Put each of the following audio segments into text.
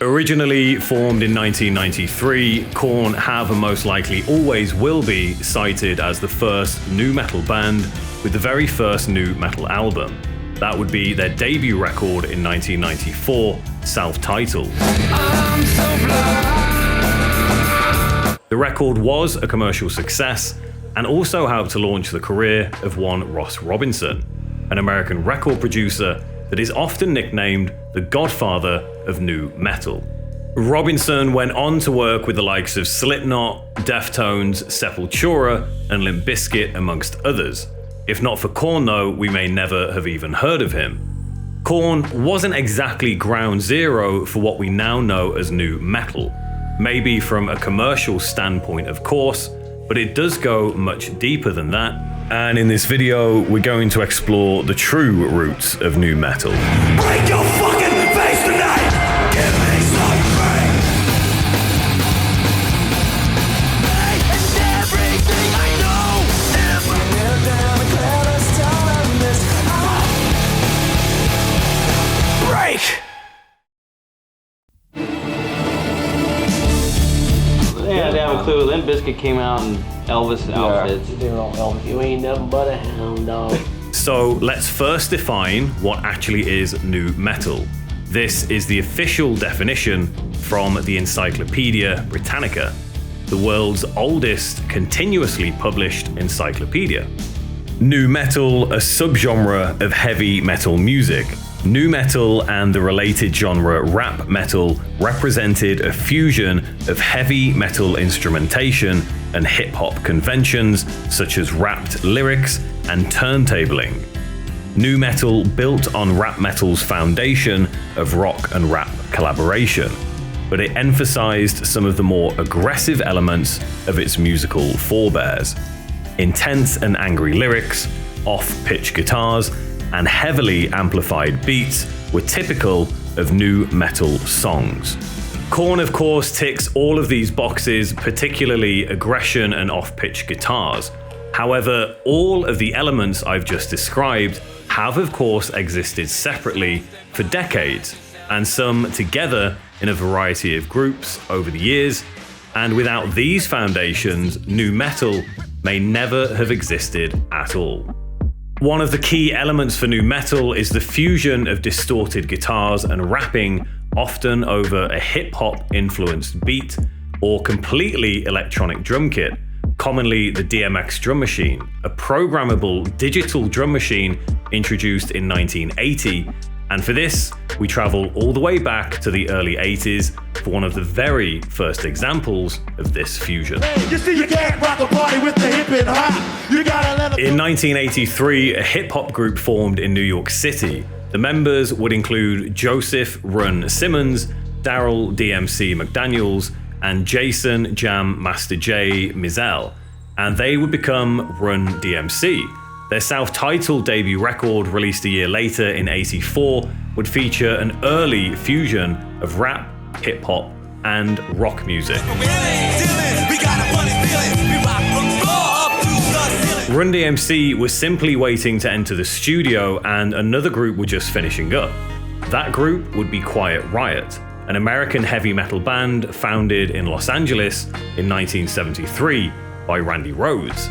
Originally formed in 1993, Korn have and most likely always will be cited as the first nu metal band with the very first nu metal album. That would be their debut record in 1994, self-titled. The record was a commercial success and also helped to launch the career of one Ross Robison, an American record producer that is often nicknamed the godfather of nu metal. Robison went on to work with the likes of Slipknot, Deftones, Sepultura and Limp Bizkit amongst others. If not for Korn though, we may never have even heard of him. Korn wasn't exactly ground zero for what we now know as nu metal. Maybe from a commercial standpoint of course, but it does go much deeper than that. And in this video, we're going to explore the true roots of nu metal. Break your fucking face tonight! Give me some break! And everything I know, if I kneel down and clear this town and this break! Yeah, they have a clue. Limp Bizkit came out in Elvis outfits. You ain't nothing but a hound dog. So let's first define what actually is nu metal. This is the official definition from the Encyclopedia Britannica, the world's oldest continuously published encyclopedia. Nu metal, a subgenre of heavy metal music. Nu metal and the related genre rap metal represented a fusion of heavy metal instrumentation and hip-hop conventions such as rapped lyrics and turntabling. Nu metal built on rap metal's foundation of rock and rap collaboration, but it emphasized some of the more aggressive elements of its musical forebears. Intense and angry lyrics, off-pitch guitars, and heavily amplified beats were typical of nu metal songs. Korn, of course, ticks all of these boxes, particularly aggression and off-pitch guitars. However, all of the elements I've just described have, of course, existed separately for decades, and some together in a variety of groups over the years. And without these foundations, nu metal may never have existed at all. One of the key elements for nu metal is the fusion of distorted guitars and rapping, often over a hip-hop influenced beat or completely electronic drum kit, commonly the DMX drum machine, a programmable digital drum machine introduced in 1980. And for this, we travel all the way back to the early 80s for one of the very first examples of this fusion. You see, you can't rock a party with the hip and hop. You gotta let In 1983, a hip-hop group formed in New York City. The members would include Joseph Run Simmons, Daryl DMC McDaniels, and Jason Jam Master J Mizell, and they would become Run DMC. Their self-titled debut record, released a year later in '84, would feature an early fusion of rap, hip-hop, and rock music. Run DMC was simply waiting to enter the studio, and another group were just finishing up. That group would be Quiet Riot, an American heavy metal band founded in Los Angeles in 1973 by Randy Rhoads.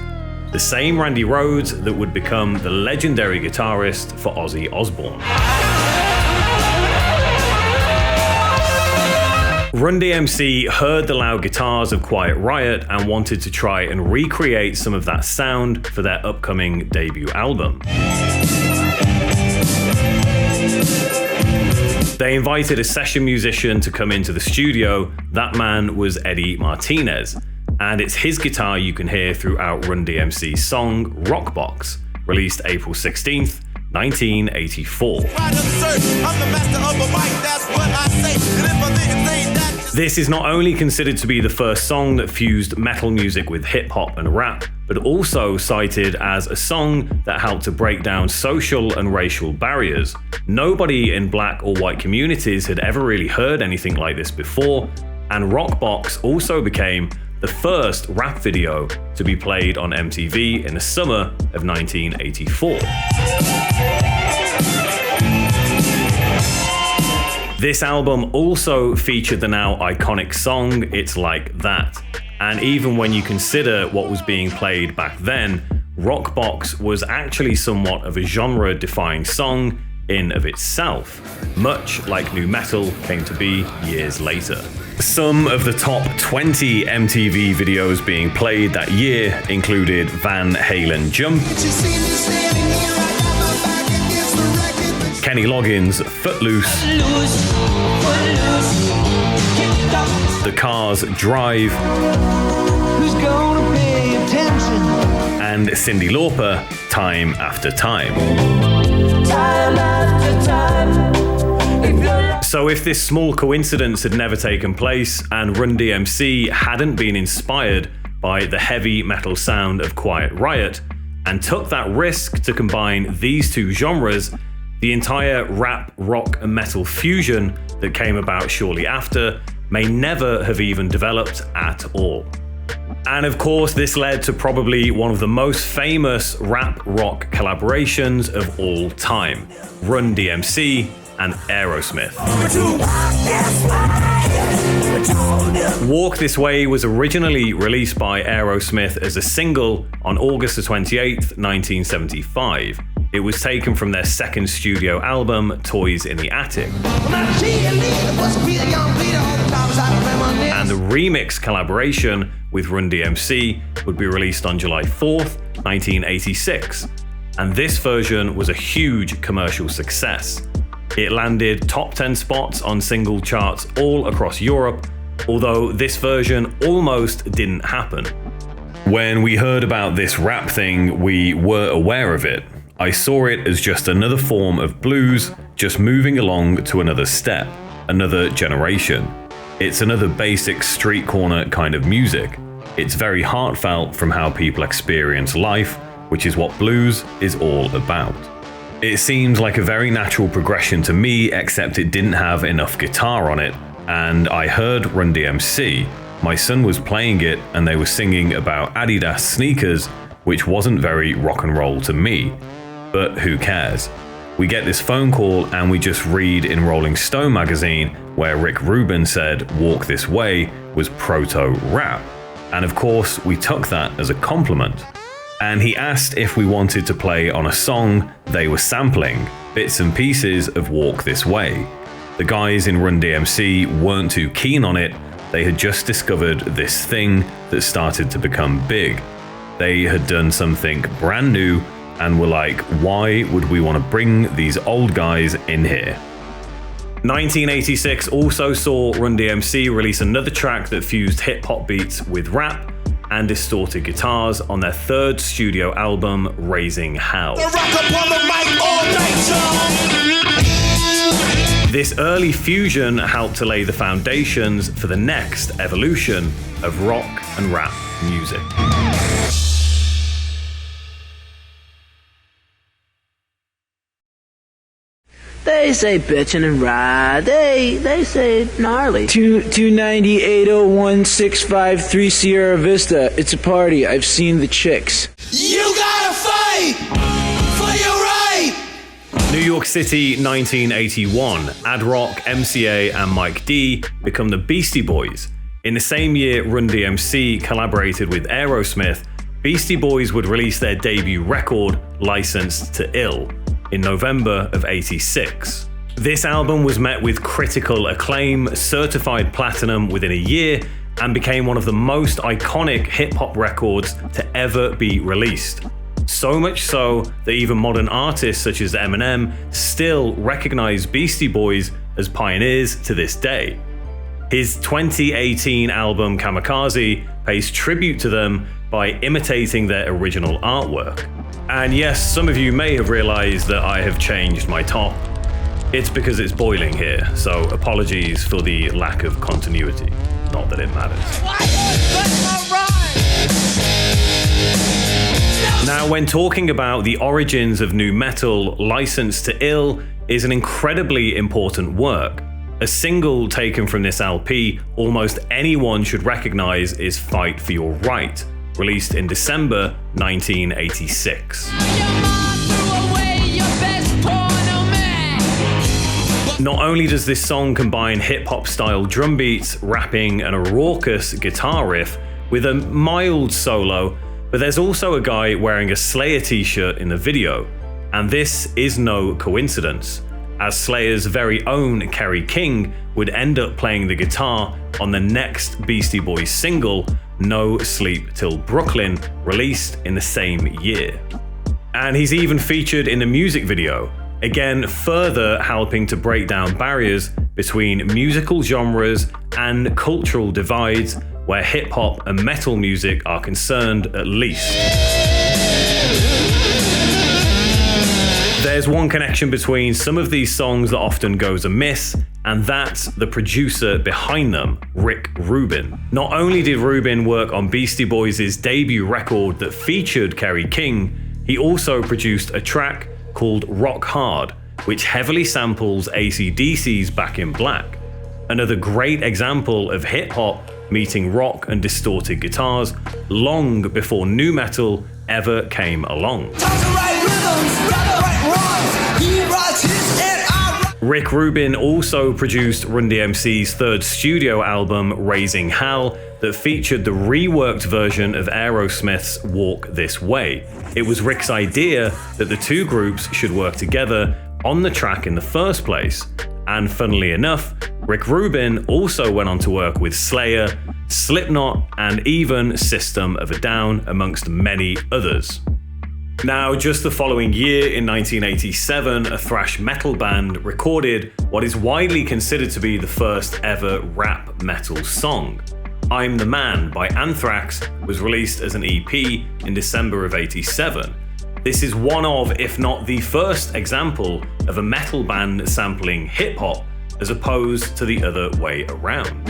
The same Randy Rhoads that would become the legendary guitarist for Ozzy Osbourne. Run DMC heard the loud guitars of Quiet Riot and wanted to try and recreate some of that sound for their upcoming debut album. They invited a session musician to come into the studio. That man was Eddie Martinez, and it's his guitar you can hear throughout Run DMC's song Rockbox, released April 16th, 1984. This is not only considered to be the first song that fused metal music with hip-hop and rap, but also cited as a song that helped to break down social and racial barriers. Nobody in black or white communities had ever really heard anything like this before, and Rockbox also became the first rap video to be played on MTV in the summer of 1984. This album also featured the now iconic song It's Like That, and even when you consider what was being played back then, Rockbox was actually somewhat of a genre-defining song in of itself, much like nu metal came to be years later. Some of the top 20 MTV videos being played that year included Van Halen Jump, Kenny Loggins' Footloose, The Cars' Drive, and Cyndi Lauper, Time After Time. So if this small coincidence had never taken place and Run DMC hadn't been inspired by the heavy metal sound of Quiet Riot and took that risk to combine these two genres, the entire rap, rock and metal fusion that came about shortly after may never have even developed at all. And of course, this led to probably one of the most famous rap-rock collaborations of all time, Run DMC and Aerosmith. Walk This Way was originally released by Aerosmith as a single on August 28, 1975. It was taken from their second studio album, Toys in the Attic. And the remix collaboration with Run DMC would be released on July 4th, 1986. And this version was a huge commercial success. It landed top 10 spots on single charts all across Europe, although this version almost didn't happen. When we heard about this rap thing, we were aware of it. I saw it as just another form of blues, just moving along to another step, another generation. It's another basic street corner kind of music. It's very heartfelt from how people experience life, which is what blues is all about. It seems like a very natural progression to me, except it didn't have enough guitar on it, and I heard Run DMC. My son was playing it and they were singing about Adidas sneakers, which wasn't very rock and roll to me. But who cares? We get this phone call and we just read in Rolling Stone magazine where Rick Rubin said Walk This Way was proto-rap. And of course, we took that as a compliment. And he asked if we wanted to play on a song they were sampling, bits and pieces of Walk This Way. The guys in Run DMC weren't too keen on it. They had just discovered this thing that started to become big. They had done something brand new and were like, why would we want to bring these old guys in here? 1986 also saw Run DMC release another track that fused hip-hop beats with rap and distorted guitars on their third studio album, Raising Hell. This early fusion helped to lay the foundations for the next evolution of rock and rap music. They say bitchin' and ride. They say gnarly. 290 801 653 Sierra Vista. It's a party. I've seen the chicks. You gotta fight for your right. New York City, 1981. Ad Rock, MCA, and Mike D become the Beastie Boys. In the same year, Run DMC collaborated with Aerosmith. Beastie Boys would release their debut record, Licensed to Ill, in November of '86. This album was met with critical acclaim, certified platinum within a year, and became one of the most iconic hip-hop records to ever be released. So much so that even modern artists such as Eminem still recognize Beastie Boys as pioneers to this day. His 2018 album Kamikaze pays tribute to them by imitating their original artwork. And yes, some of you may have realized that I have changed my top. It's because it's boiling here, so apologies for the lack of continuity. Not that it matters. Now, when talking about the origins of nu metal, Licensed to Ill is an incredibly important work. A single taken from this LP almost anyone should recognize is Fight for Your Right, released in December 1986. Not only does this song combine hip-hop style drum beats, rapping, and a raucous guitar riff with a mild solo, but there's also a guy wearing a Slayer t-shirt in the video. And this is no coincidence, as Slayer's very own Kerry King would end up playing the guitar on the next Beastie Boys single, No Sleep Till Brooklyn, released in the same year. And he's even featured in the music video, again further helping to break down barriers between musical genres and cultural divides where hip-hop and metal music are concerned at least. There's one connection between some of these songs that often goes amiss, and that's the producer behind them, Rick Rubin. Not only did Rubin work on Beastie Boys' debut record that featured Kerry King, he also produced a track called Rock Hard, which heavily samples AC/DC's Back in Black. Another great example of hip-hop meeting rock and distorted guitars long before nu metal ever came along. Rick Rubin also produced Run DMC's third studio album, Raising Hell, that featured the reworked version of Aerosmith's Walk This Way. It was Rick's idea that the two groups should work together on the track in the first place. And funnily enough, Rick Rubin also went on to work with Slayer, Slipknot, and even System of a Down, amongst many others. Now, just the following year, in 1987, a thrash metal band recorded what is widely considered to be the first ever rap metal song. I'm the Man by Anthrax was released as an EP in December of '87. This is one of, if not the first example of a metal band sampling hip-hop as opposed to the other way around.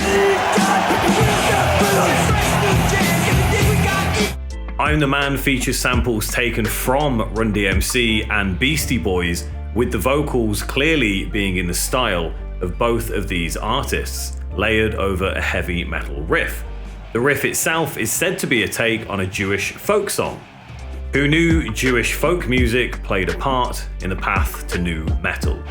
I'm the Man features samples taken from Run DMC and Beastie Boys, with the vocals clearly being in the style of both of these artists, layered over a heavy metal riff. The riff itself is said to be a take on a Jewish folk song. Who knew Jewish folk music played a part in the path to nu metal?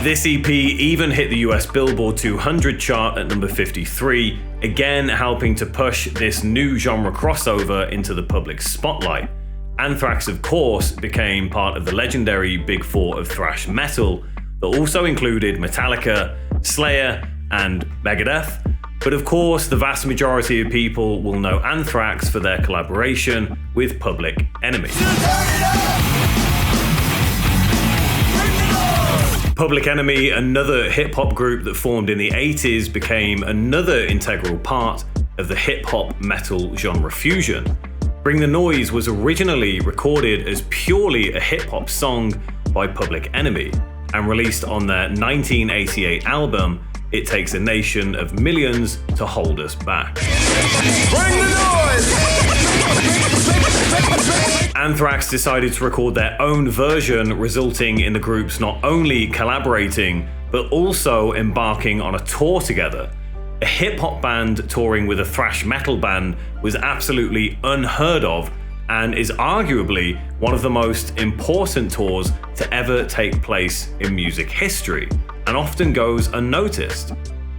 This EP even hit the US Billboard 200 chart at number 53, again helping to push this new genre crossover into the public spotlight. Anthrax, of course, became part of the legendary Big Four of thrash metal that also included Metallica, Slayer, and Megadeth. But of course, the vast majority of people will know Anthrax for their collaboration with Public Enemy. Public Enemy, another hip-hop group that formed in the 80s, became another integral part of the hip-hop metal genre fusion. Bring the Noise was originally recorded as purely a hip-hop song by Public Enemy and released on their 1988 album, It Takes a Nation of Millions to Hold Us Back. Bring the noise! Anthrax decided to record their own version, resulting in the groups not only collaborating, but also embarking on a tour together. A hip-hop band touring with a thrash metal band was absolutely unheard of, and is arguably one of the most important tours to ever take place in music history, and often goes unnoticed.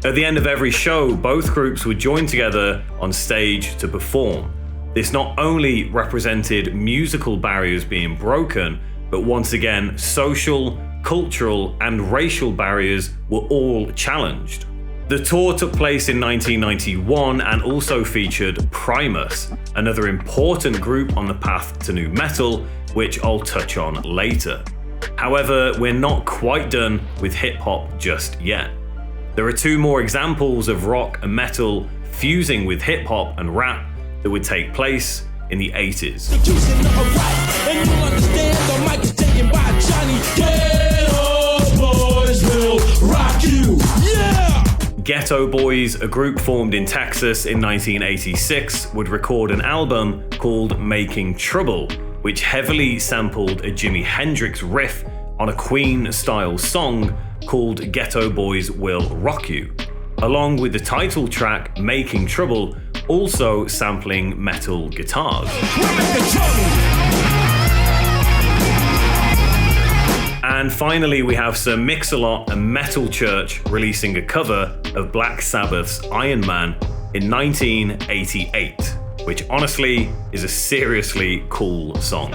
At the end of every show, both groups would join together on stage to perform. This not only represented musical barriers being broken, but once again, social, cultural, and racial barriers were all challenged. The tour took place in 1991 and also featured Primus, another important group on the path to nu metal, which I'll touch on later. However, we're not quite done with hip-hop just yet. There are two more examples of rock and metal fusing with hip-hop and rap that would take place in the 80s. Ghetto Boys, a group formed in Texas in 1986, would record an album called Making Trouble, which heavily sampled a Jimi Hendrix riff on a Queen-style song called Ghetto Boys Will Rock You, along with the title track Making Trouble also sampling metal guitars. And finally, we have Sir Mix-a-Lot and Metal Church releasing a cover of Black Sabbath's Iron Man in 1988, which honestly is a seriously cool song.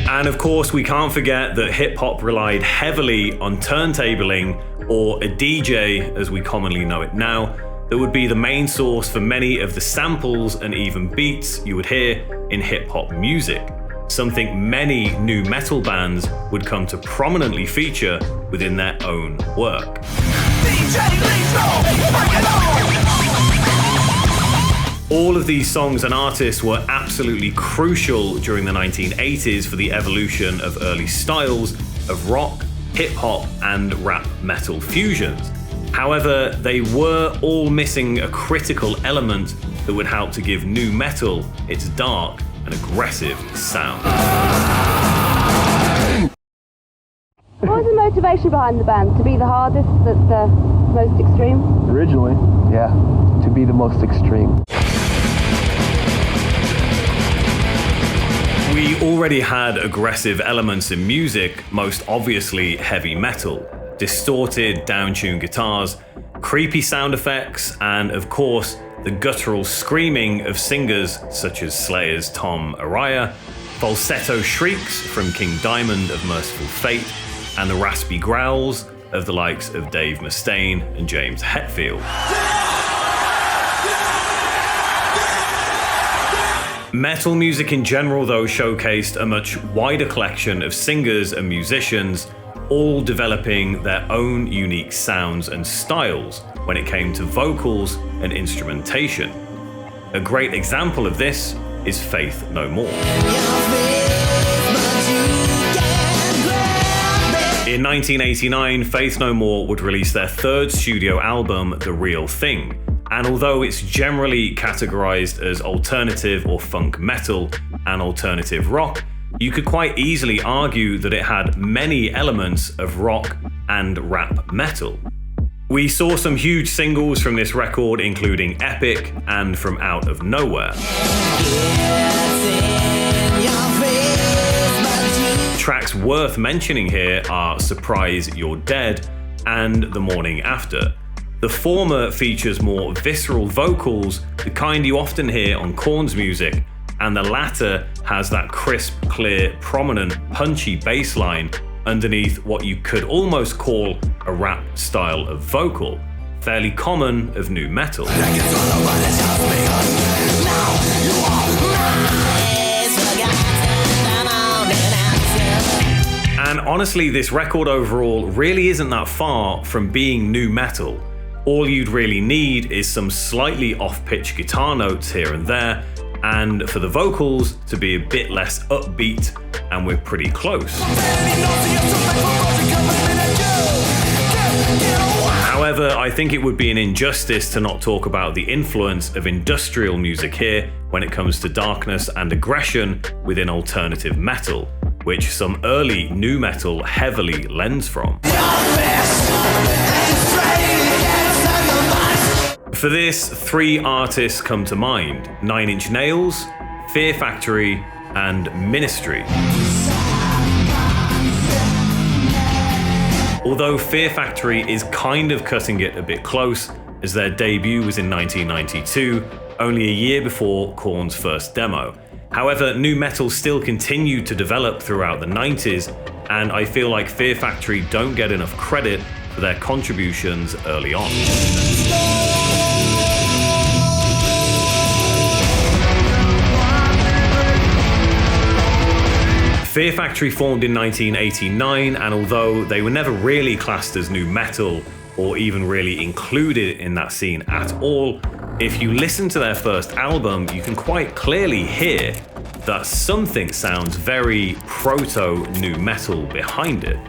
And of course, we can't forget that hip-hop relied heavily on turntabling, or a DJ as we commonly know it now, that would be the main source for many of the samples and even beats you would hear in hip-hop music, something many nu metal bands would come to prominently feature within their own work. All of these songs and artists were absolutely crucial during the 1980s for the evolution of early styles of rock, hip-hop, and rap metal fusions. However, they were all missing a critical element that would help to give nu metal its dark and aggressive sound. What was the motivation behind the band? To be the hardest, the most extreme? Originally, yeah, to be the most extreme. We already had aggressive elements in music, most obviously heavy metal, distorted, down-tuned guitars, creepy sound effects, and of course, the guttural screaming of singers such as Slayer's Tom Araya, falsetto shrieks from King Diamond of Merciful Fate, and the raspy growls of the likes of Dave Mustaine and James Hetfield. Metal music in general, though, showcased a much wider collection of singers and musicians, all developing their own unique sounds and styles when it came to vocals and instrumentation. A great example of this is Faith No More. In 1989, Faith No More would release their third studio album, The Real Thing, and although it's generally categorized as alternative or funk metal and alternative rock, you could quite easily argue that it had many elements of rock and rap metal. We saw some huge singles from this record, including Epic and From Out of Nowhere. Tracks worth mentioning here are Surprise You're Dead and The Morning After. The former features more visceral vocals, the kind you often hear on Korn's music, and the latter has that crisp, clear, prominent, punchy bass line underneath what you could almost call a rap style of vocal, fairly common of nu metal. And honestly, this record overall really isn't that far from being nu metal. All you'd really need is some slightly off-pitch guitar notes here and there, and for the vocals to be a bit less upbeat, and we're pretty close. However, I think it would be an injustice to not talk about the influence of industrial music here when it comes to darkness and aggression within alternative metal, which some early nu metal heavily lends from. For this, three artists come to mind: 9 Inch Nails, Fear Factory, and Ministry. Although Fear Factory is kind of cutting it a bit close, as their debut was in 1992, only a year before Korn's first demo. However, nu metal still continued to develop throughout the 90s, and I feel like Fear Factory don't get enough credit for their contributions early on. Fear Factory formed in 1989, and although they were never really classed as nu metal or even really included in that scene at all, if you listen to their first album, you can quite clearly hear that something sounds very proto-nu metal behind it.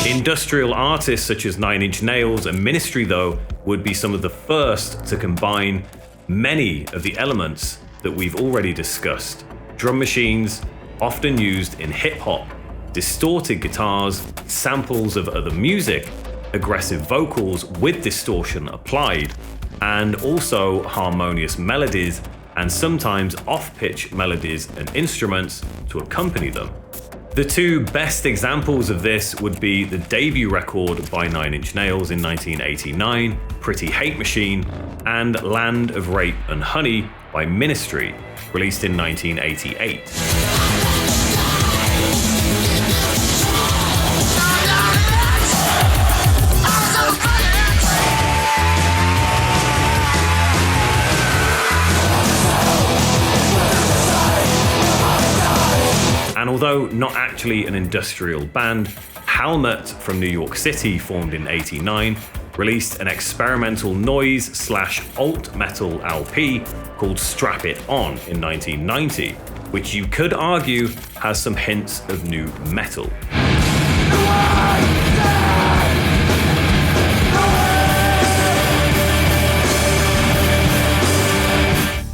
Industrial artists such as 9 Inch Nails and Ministry, though, would be some of the first to combine many of the elements that we've already discussed. Drum machines, often used in hip-hop, distorted guitars, samples of other music, aggressive vocals with distortion applied, and also harmonious melodies and sometimes off-pitch melodies and instruments to accompany them. The two best examples of this would be the debut record by 9 Inch Nails in 1989, Pretty Hate Machine, and Land of Rape and Honey by Ministry, released in 1988. And although not actually an industrial band, Helmet from New York City, formed in '89, released an experimental noise / alt metal LP called Strap It On in 1990, which you could argue has some hints of new metal.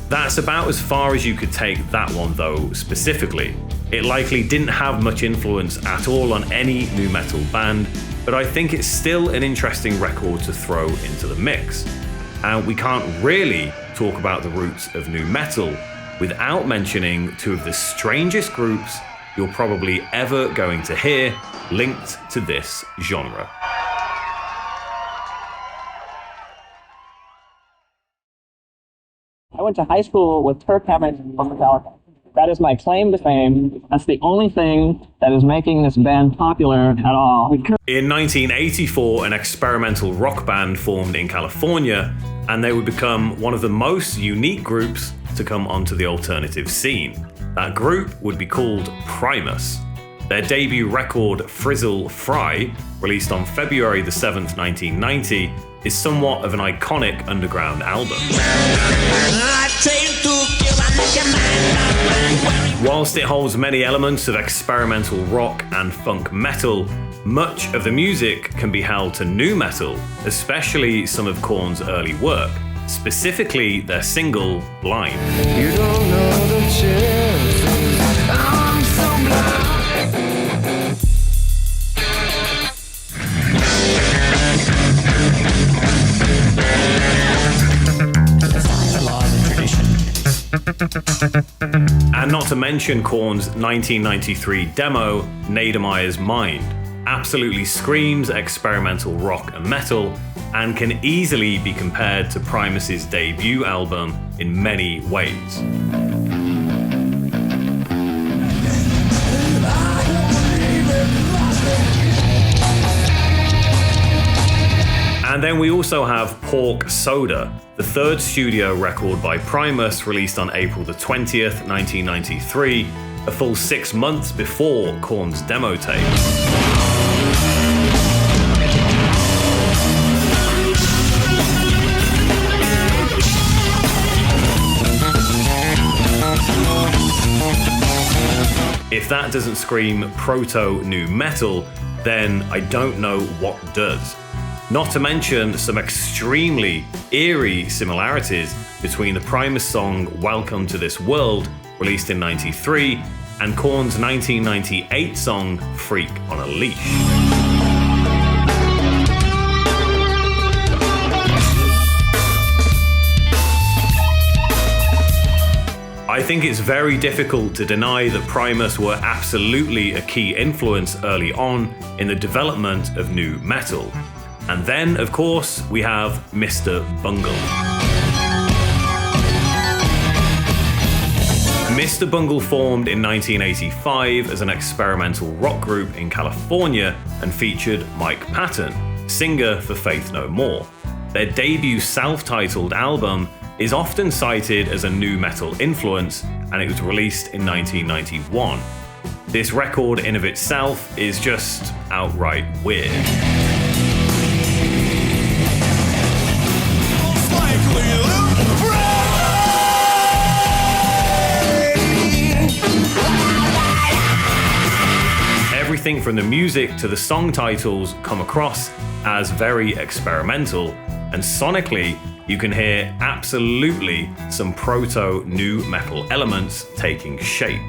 That's about as far as you could take that one though, specifically. It likely didn't have much influence at all on any new metal band, but I think it's still an interesting record to throw into the mix. And we can't really talk about the roots of new metal without mentioning two of the strangest groups you're probably ever going to hear linked to this genre. I went to high school with Kirk Hammett from Metallica. That is my claim to fame. That's the only thing that is making this band popular at all. In 1984, an experimental rock band formed in California, and they would become one of the most unique groups to come onto the alternative scene. That group would be called Primus. Their debut record, Frizzle Fry, released on February the 7th, 1990, is somewhat of an iconic underground album. Whilst it holds many elements of experimental rock and funk metal, much of the music can be held to nu metal, especially some of Korn's early work, specifically their single, Blind. You don't know the chances. I'm so blind. And not to mention Korn's 1993 demo, Nedemeyer's Mind, absolutely screams experimental rock and metal, and can easily be compared to Primus's debut album in many ways. And then we also have Pork Soda, the third studio record by Primus, released on April the 20th, 1993, a full 6 months before Korn's demo tape. If that doesn't scream proto-nu metal, then I don't know what does. Not to mention some extremely eerie similarities between the Primus song Welcome to This World, released in '93, and Korn's 1998 song Freak on a Leash. I think it's very difficult to deny that Primus were absolutely a key influence early on in the development of nu metal. And then, of course, we have Mr. Bungle. Mr. Bungle formed in 1985 as an experimental rock group in California and featured Mike Patton, singer for Faith No More. Their debut self-titled album is often cited as a nu metal influence, and it was released in 1991. This record in of itself is just outright weird. Everything from the music to the song titles come across as very experimental, and sonically you can hear absolutely some proto-nu metal elements taking shape.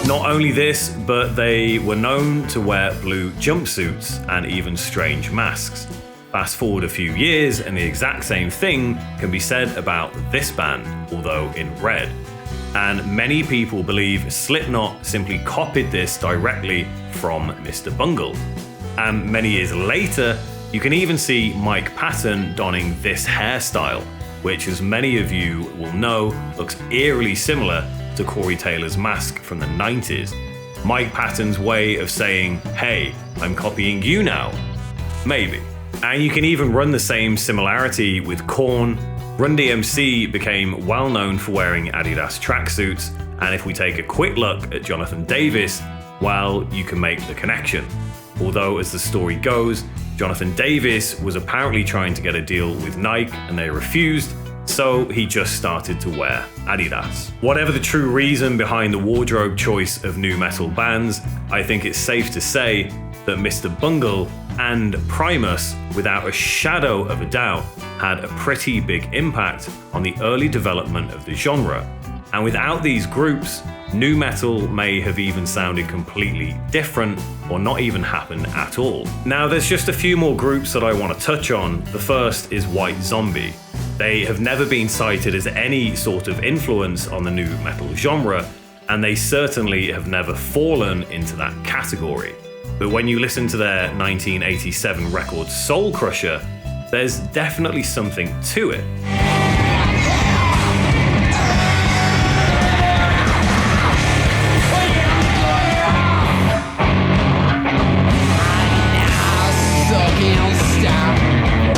Not only this, but they were known to wear blue jumpsuits and even strange masks. Fast forward a few years and the exact same thing can be said about this band, although in red. And many people believe Slipknot simply copied this directly from Mr. Bungle. And many years later, you can even see Mike Patton donning this hairstyle, which, as many of you will know, looks eerily similar to Corey Taylor's mask from the 90s. Mike Patton's way of saying, hey, I'm copying you now. Maybe. And you can even run the same similarity with Korn. Run DMC became well known for wearing Adidas tracksuits, and if we take a quick look at Jonathan Davis, well, you can make the connection. Although, as the story goes, Jonathan Davis was apparently trying to get a deal with Nike and they refused, so he just started to wear Adidas. Whatever the true reason behind the wardrobe choice of nu metal bands, I think it's safe to say that Mr. Bungle and Primus, without a shadow of a doubt, had a pretty big impact on the early development of the genre. And without these groups, nu metal may have even sounded completely different or not even happened at all. Now, there's just a few more groups that I want to touch on. The first is White Zombie. They have never been cited as any sort of influence on the nu metal genre, and they certainly have never fallen into that category. But when you listen to their 1987 record Soul Crusher, there's definitely something to it.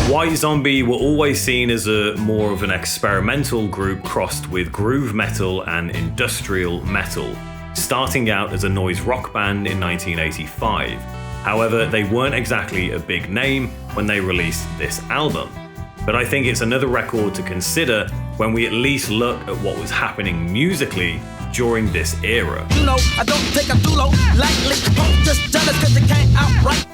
White Zombie were always seen as a more of an experimental group crossed with groove metal and industrial metal, starting out as a noise rock band in 1985. However, they weren't exactly a big name when they released this album. But I think it's another record to consider when we at least look at what was happening musically during this era.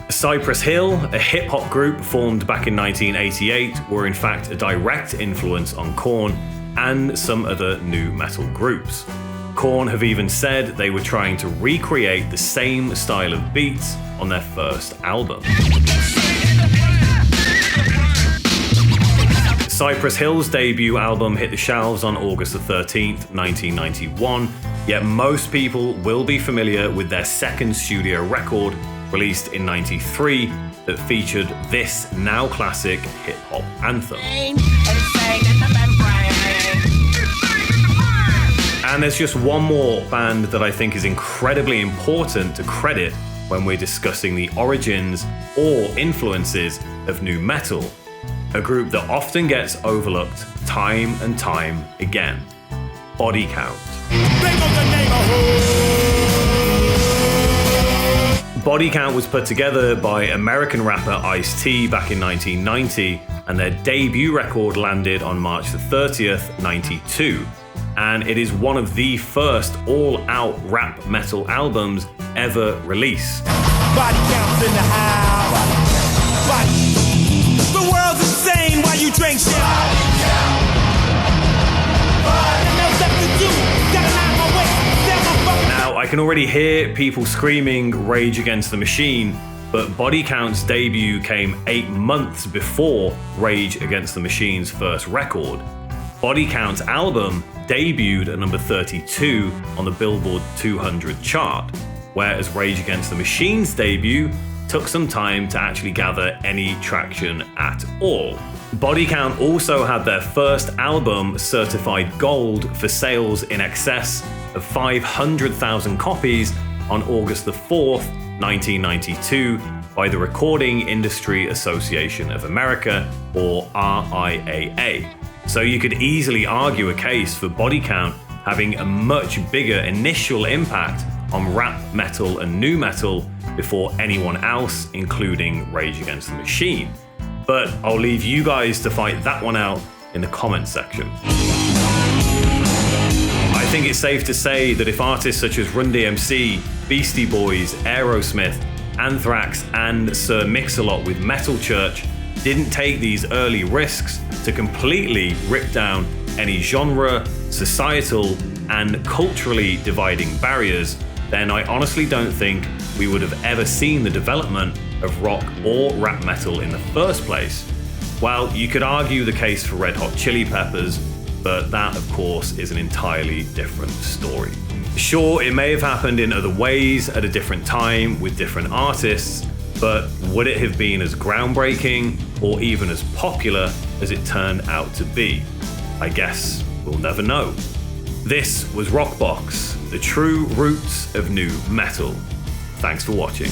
Cypress Hill, a hip-hop group formed back in 1988, were in fact a direct influence on Korn and some other nu metal groups. Korn have even said they were trying to recreate the same style of beats on their first album. Cypress Hill's debut album hit the shelves on August 13th, 1991, yet most people will be familiar with their second studio record, released in '93, that featured this now classic hip-hop anthem. And there's just one more band that I think is incredibly important to credit when we're discussing the origins or influences of nu metal, a group that often gets overlooked time and time again: Body Count. Body Count was put together by American rapper Ice-T back in 1990, and their debut record landed on March 30th, 92. And it is one of the first all-out rap metal albums ever released. Body counts in the house. Body. The world's insane while you drink shit. Now, I can already hear people screaming Rage Against the Machine, but Body Count's debut came 8 months before Rage Against the Machine's first record. Body Count's album debuted at number 32 on the Billboard 200 chart, whereas Rage Against the Machine's debut took some time to actually gather any traction at all. Body Count also had their first album certified gold for sales in excess of 500,000 copies on August 4th, 1992 by the Recording Industry Association of America, or RIAA. So you could easily argue a case for Body Count having a much bigger initial impact on rap metal and nu metal before anyone else, including Rage Against the Machine. But I'll leave you guys to fight that one out in the comments section. I think it's safe to say that if artists such as Run DMC, Beastie Boys, Aerosmith, Anthrax, and Sir Mix-a-Lot with Metal Church didn't take these early risks to completely rip down any genre, societal, and culturally dividing barriers, then I honestly don't think we would have ever seen the development of rock or rap metal in the first place. Well, you could argue the case for Red Hot Chili Peppers, but that, of course, is an entirely different story. Sure, it may have happened in other ways at a different time with different artists, but would it have been as groundbreaking or even as popular as it turned out to be? I guess we'll never know. This was Rockbox, the true roots of nu metal. Thanks for watching.